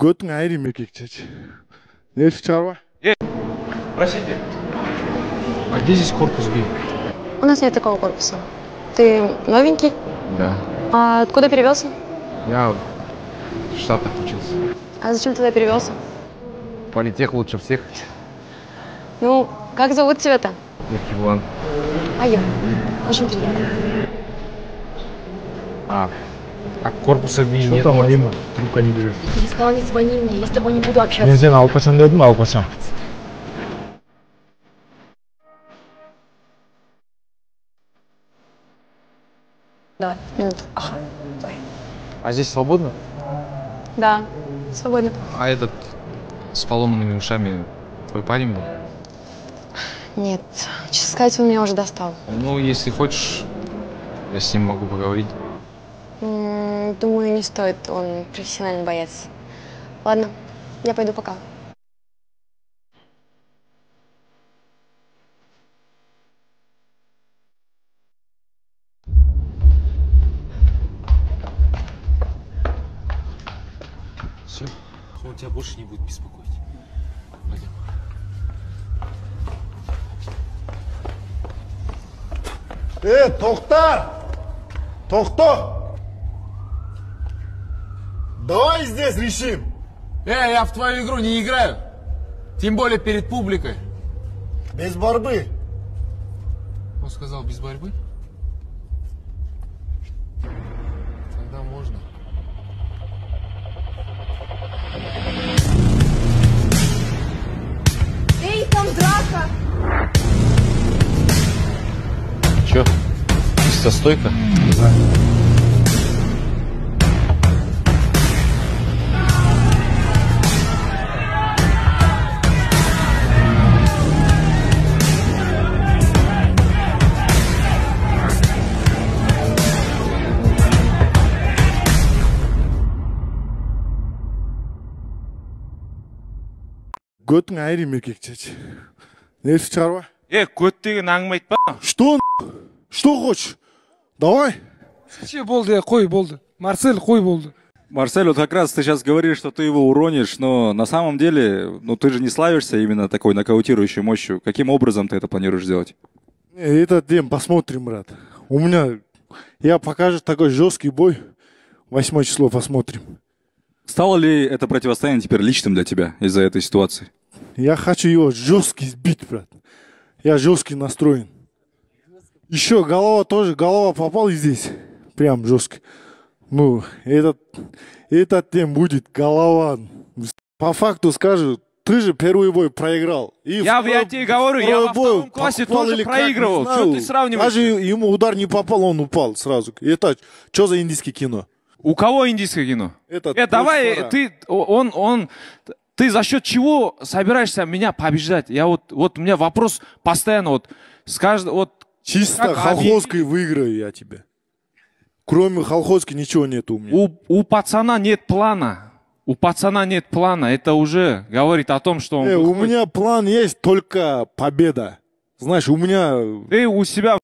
Götün ayrı mekik çeç. Ne çarва? Простите, а где здесь корпус Г? У нас нет такого корпуса. Ты новенький? Да. А откуда перевелся? Я в Штатах учился. А зачем ты туда перевелся? Политех лучше всех. Ну, как зовут тебя-то? Еркебулан. А я. Очень приятно. А корпуса Г нет. Там Алима, трубка не берет. Ты не сказала, не звони мне, я с тобой не буду Ben общаться. seni Alparslan dedim mi Alparslan? Да, минуту. Ага. А здесь свободно? Да, свободно. А этот с поломанными ушами твой парень был? Нет, честно сказать, он меня уже достал. Ну, если хочешь, я с ним могу поговорить. Думаю, не стоит, он профессиональный боец. Ладно, я пойду пока. Все, он тебя больше не будет беспокоить. Пойдем. Тохтар! Тохто! Давай здесь решим. Я в твою игру не играю. Тем более перед публикой. Без борьбы. Он сказал без борьбы? Тогда можно. Эй, там драка! Че? Чистостойка? Да. Götün ayrı mekik çeç. Ne çarва? Көт деген әңгіме айтпа. Что? Что хочешь? Давай. Че болды, қой болды. Марсель, қой болды. Марсель, вот как раз ты сейчас говоришь, что ты его уронишь, но на самом деле, ну ты же не славишься именно такой нокаутирующей мощью. Каким образом ты это планируешь сделать? Этот день посмотрим, брат. У меня... Я покажу такой жесткий бой. 8 число посмотрим. Стало ли это противостояние теперь личным для тебя из-за этой ситуации? Я хочу его жесткий сбить, брат. Я жесткий настроен. Еще голова тоже, голова попала здесь. Прям жестко. Ну, этот день будет голова. По факту скажу, ты же первый бой проиграл. И Я тебе говорю, я во втором классе тоже проигрывал. Что ты сравниваешь? Даже ему удар не попал, он упал сразу. Это что за индийское кино? У кого индийское кино? Давай, ты за счет чего собираешься меня побеждать? Вот у меня вопрос постоянно вот чисто холхозкой выиграю я тебя. Кроме холхозки ничего нет у меня. У пацана нет плана. У пацана нет плана. Это уже говорит о том, что он... У меня план есть, только победа. Знаешь, у меня... Ты у себя